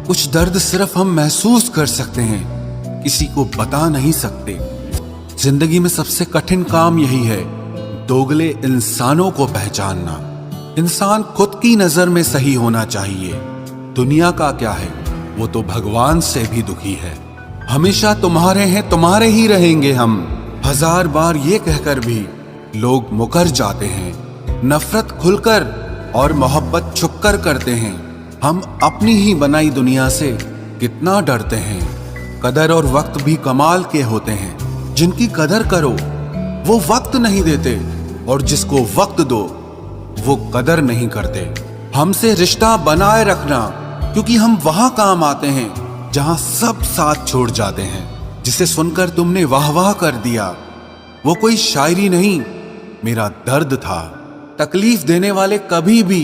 कुछ दर्द सिर्फ हम महसूस कर सकते हैं, किसी को बता नहीं सकते। जिंदगी में सबसे कठिन काम यही है, दोगले इंसानों को पहचानना। इंसान खुद की नजर में सही होना चाहिए। दुनिया का क्या है, वो तो भगवान से भी दुखी है। हमेशा तुम्हारे हैं, तुम्हारे ही रहेंगे हम। हजार बार ये कहकर भी लोग मुकर जाते हैं। नफरत खुलकर और मोहब्बत छुपकर करते हैं। हम अपनी ही बनाई दुनिया से कितना डरते हैं। कदर और वक्त भी कमाल के होते हैं। जिनकी कदर करो वो वक्त नहीं देते, और जिसको वक्त दो वो कदर नहीं करते। हमसे रिश्ता बनाए रखना, क्योंकि हम वहां काम आते हैं जहां सब साथ छोड़ जाते हैं। जिसे सुनकर तुमने वाह वाह कर दिया, वो कोई शायरी नहीं, मेरा दर्द था। तकलीफ देने वाले कभी भी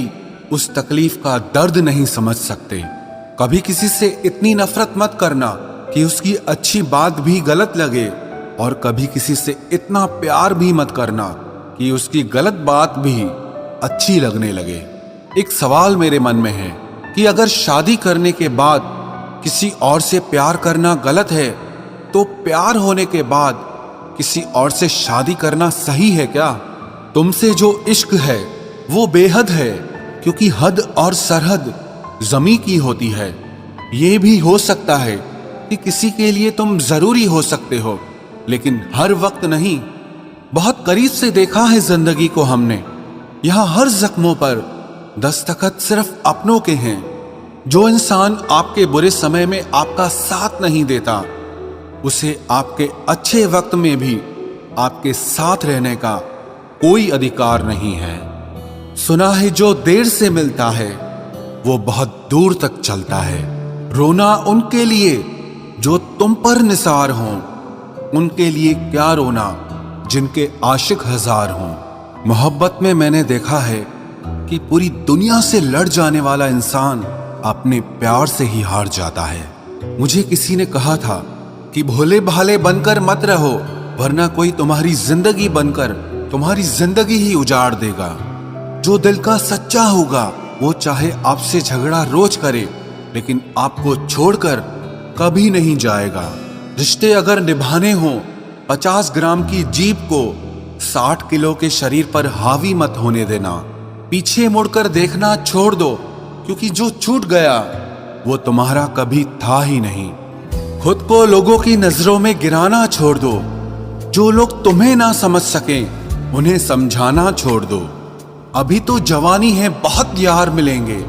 उस तकलीफ का दर्द नहीं समझ सकते। कभी किसी से इतनी नफरत मत करना कि उसकी अच्छी बात भी गलत लगे, और कभी किसी से इतना प्यार भी मत करना कि उसकी गलत बात भी अच्छी लगने लगे। एक सवाल मेरे मन में है कि अगर शादी करने के बाद किसी और से प्यार करना गलत है, तो प्यार होने के बाद किसी और से शादी करना सही है क्या? तुमसे जो इश्क है वो बेहद है, क्योंकि हद और सरहद ज़मीं की होती है। ये भी हो सकता है कि किसी के लिए तुम जरूरी हो सकते हो, लेकिन हर वक्त नहीं। बहुत करीब से देखा है जिंदगी को हमने। यहाँ हर जख्मों पर दस्तखत सिर्फ अपनों के हैं। जो इंसान आपके बुरे समय में आपका साथ नहीं देता, उसे आपके अच्छे वक्त में भी आपके साथ रहने का कोई अधिकार नहीं है। सुना है जो देर से मिलता है वो बहुत दूर तक चलता है। रोना उनके लिए जो तुम पर निसार हों, उनके लिए क्या रोना जिनके आशिक हजार हों। मोहब्बत में मैंने देखा है कि पूरी दुनिया से लड़ जाने वाला इंसान अपने प्यार से ही हार जाता है। मुझे किसी ने कहा था कि भोले भाले बनकर मत रहो, वरना कोई तुम्हारी जिंदगी बनकर तुम्हारी जिंदगी ही उजाड़ देगा। जो दिल का सच्चा होगा वो चाहे आपसे झगड़ा रोज करे, लेकिन आपको छोड़कर कभी नहीं जाएगा। रिश्ते अगर निभाने हो, 50 ग्राम की जीभ को 60 किलो के शरीर पर हावी मत होने देना। पीछे मुड़कर देखना छोड़ दो, क्योंकि जो छूट गया वो तुम्हारा कभी था ही नहीं। खुद को लोगों की नजरों में गिराना छोड़ दो। जो लोग तुम्हें ना समझ सकें उन्हें समझाना छोड़ दो। अभी तो जवानी है, बहुत यार मिलेंगे,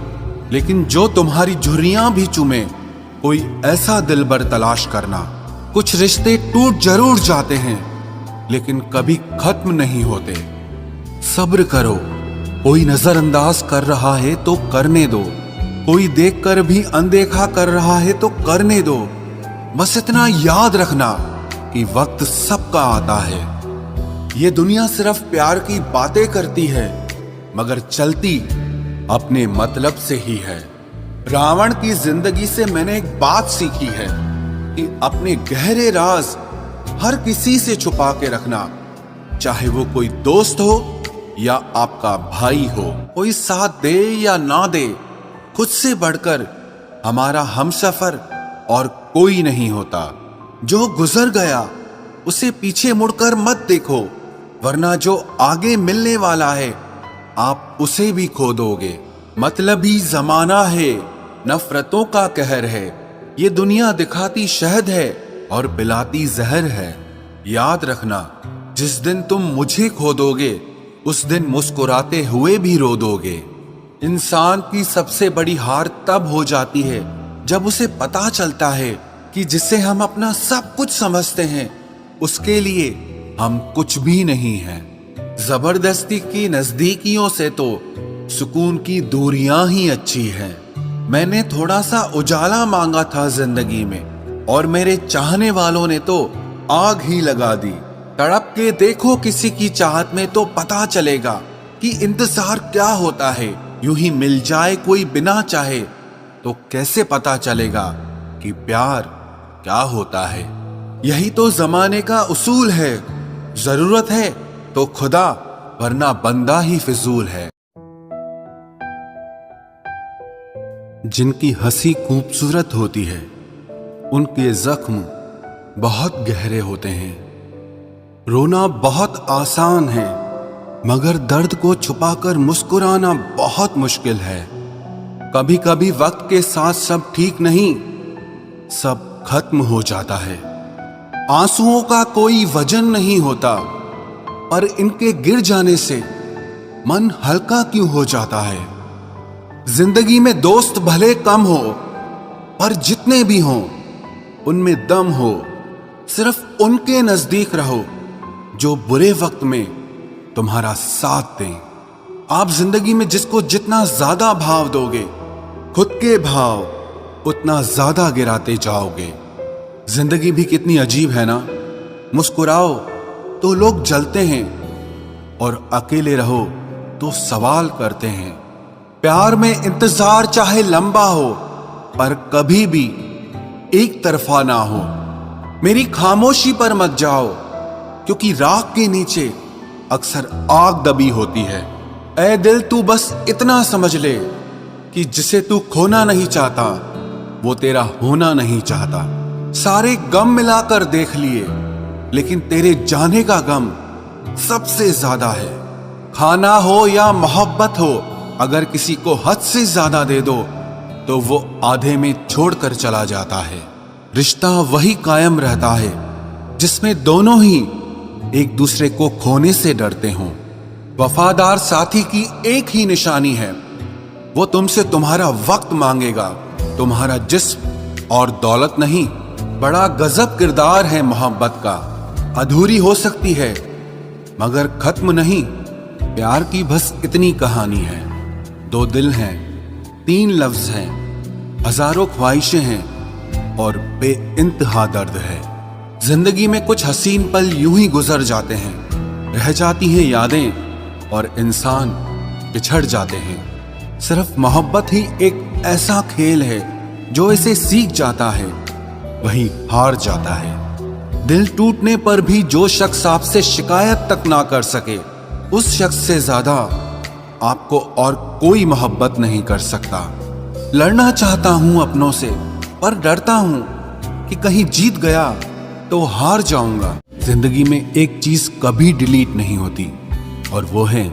लेकिन जो तुम्हारी झुर्रियां भी चूमे, कोई ऐसा दिलबर तलाश करना। कुछ रिश्ते टूट जरूर जाते हैं, लेकिन कभी खत्म नहीं होते। सब्र करो, कोई नजरअंदाज कर रहा है तो करने दो। कोई देखकर भी अनदेखा कर रहा है तो करने दो। बस इतना याद रखना कि वक्त सबका आता है। ये दुनिया सिर्फ प्यार की बातें करती है, मगर चलती अपने मतलब से ही है। रावण की जिंदगी से मैंने एक बात सीखी है कि अपने गहरे राज हर किसी से छुपा के रखना, चाहे वो कोई दोस्त हो या आपका भाई हो। कोई साथ दे या ना दे, खुद से बढ़कर हमारा हमसफर और कोई नहीं होता। जो गुजर गया उसे पीछे मुड़कर मत देखो, वरना जो आगे मिलने वाला है आप उसे भी खो दोगे। मतलबी जमाना है, नफरतों का कहर है। ये दुनिया दिखाती शहद है और पिलाती जहर है। याद रखना, जिस दिन तुम मुझे खो दोगे उस दिन मुस्कुराते हुए भी रो दोगे। इंसान की सबसे बड़ी हार तब हो जाती है जब उसे पता चलता है कि जिसे हम अपना सब कुछ समझते हैं उसके लिए हम कुछ भी नहीं हैं। जबरदस्ती की नजदीकियों से तो सुकून की दूरियां ही अच्छी हैं। मैंने थोड़ा सा उजाला मांगा था जिंदगी में, और मेरे चाहने वालों ने तो आग ही लगा दी। तड़प के देखो किसी की चाहत में तो पता चलेगा कि इंतजार क्या होता है। यूं ही मिल जाए कोई बिना चाहे तो कैसे पता चलेगा कि प्यार क्या होता है। यही तो जमाने का उसूल है। जरूरत है तो खुदा, वरना बंदा ही फिजूल है। जिनकी हंसी खूबसूरत होती है, उनके जख्म बहुत गहरे होते हैं। रोना बहुत आसान है, मगर दर्द को छुपाकर मुस्कुराना बहुत मुश्किल है। कभी कभी वक्त के साथ सब ठीक नहीं, सब खत्म हो जाता है। आंसुओं का कोई वजन नहीं होता, पर इनके गिर जाने से मन हल्का क्यों हो जाता है। जिंदगी में दोस्त भले कम हो, पर जितने भी हों उनमें दम हो। सिर्फ उनके नजदीक रहो जो बुरे वक्त में तुम्हारा साथ दें। आप जिंदगी में जिसको जितना ज्यादा भाव दोगे, खुद के भाव उतना ज्यादा गिराते जाओगे। जिंदगी भी कितनी अजीब है ना। मुस्कुराओ तो लोग जलते हैं, और अकेले रहो तो सवाल करते हैं। प्यार में इंतजार चाहे लंबा हो, पर कभी भी एक तरफा ना हो। मेरी खामोशी पर मत जाओ, क्योंकि राख के नीचे अक्सर आग दबी होती है। ऐ दिल, तू बस इतना समझ ले कि जिसे तू खोना नहीं चाहता, वो तेरा होना नहीं चाहता। सारे गम मिलाकर देख लिए, लेकिन तेरे जाने का गम सबसे ज्यादा है। खाना हो या मोहब्बत हो, अगर किसी को हद से ज्यादा दे दो तो वो आधे में छोड़कर चला जाता है। रिश्ता वही कायम रहता है जिसमें दोनों ही एक दूसरे को खोने से डरते हों। वफादार साथी की एक ही निशानी है, वो तुमसे तुम्हारा वक्त मांगेगा, तुम्हारा जिस्म और दौलत नहीं। बड़ा गजब किरदार है मोहब्बत का। अधूरी हो सकती है मगर खत्म नहीं। प्यार की बस इतनी कहानी है। दो दिल हैं, तीन लफ्ज हैं, हजारों ख्वाहिशें हैं और बेइंतहा दर्द है। जिंदगी में कुछ हसीन पल यूं ही गुजर जाते हैं, रह जाती हैं यादें और इंसान बिछड़ जाते हैं। सिर्फ मोहब्बत ही एक ऐसा खेल है जो इसे सीख जाता है वही हार जाता है। दिल टूटने पर भी जो शख्स आपसे शिकायत तक ना कर सके, उस शख्स से ज्यादा आपको और कोई मोहब्बत नहीं कर सकता। लड़ना चाहता हूं अपनों से, पर डरता हूं कि कहीं जीत गया तो हार जाऊंगा। जिंदगी में एक चीज कभी डिलीट नहीं होती, और वो है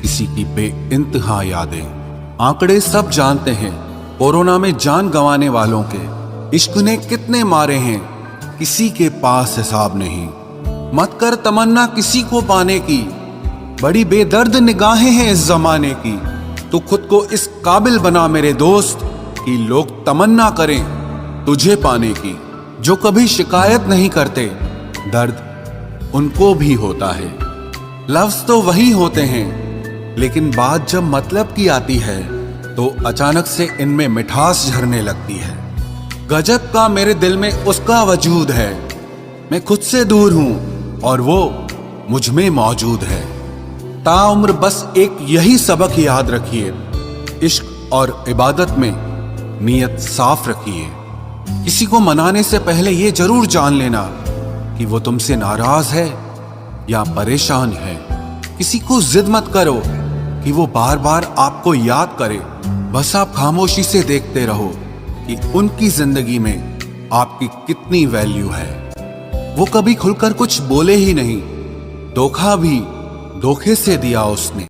किसी की बेइंतहा यादें। आंकड़े सब जानते हैं, कोरोना में जान गंवाने वालों के इश्क ने कितने मारे हैं, किसी के पास हिसाब नहीं। मत कर तमन्ना किसी को पाने की, बड़ी बेदर्द निगाहें हैं इस जमाने की। तू खुद को इस काबिल बना मेरे दोस्त कि लोग तमन्ना करें तुझे पाने की। जो कभी शिकायत नहीं करते, दर्द उनको भी होता है। लफ्ज तो वही होते हैं, लेकिन बात जब मतलब की आती है तो अचानक से इनमें मिठास झरने लगती है। गजब का मेरे दिल में उसका वजूद है, मैं खुद से दूर हूं और वो मुझ में मौजूद है। ताउम्र बस एक यही सबक याद रखिए, इश्क और इबादत में नीयत साफ रखिए। किसी को मनाने से पहले ये जरूर जान लेना कि वो तुमसे नाराज है या परेशान है। किसी को जिद मत करो कि वो बार बार आपको याद करे। बस आप खामोशी से देखते रहो कि उनकी जिंदगी में आपकी कितनी वैल्यू है। वो कभी खुलकर कुछ बोले ही नहीं, धोखा भी धोखे से दिया उसने।